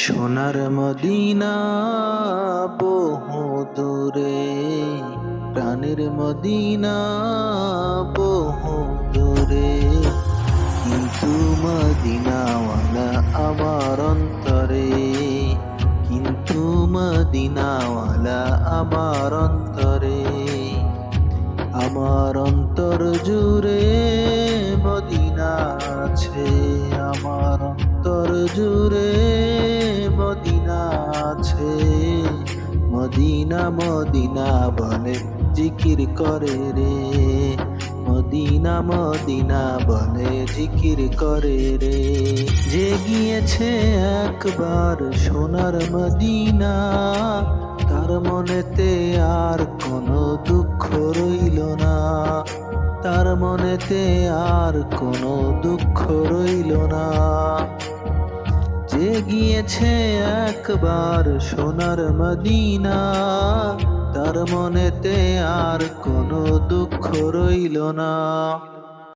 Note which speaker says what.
Speaker 1: সোনার মদিনা বহু দূরে, প্রাণের মদিনা বহু দূরে, কিন্তু মদিনাওয়ালা আমার অন্তরে, কিন্তু মদিনাওয়ালা আমার অন্তরে। আমার অন্তর জুড়ে মদিনা আছে, আমার অন্তর জুড়ে মদিনা আছে। মদিনা মদিনা বলে জিকির করে রে, মদিনা মদিনা বলে জিকির করে রে। যে গিয়েছে একবার সোনার মদিনা, তার মনেতে আর কোনো দুঃখ রইল না, তার মনেতে আর কোনো দুঃখ রইল না। যে গিয়েছে একবার সোনার মদিনা, তার মনেতে আর কোনো দুঃখ রইল না।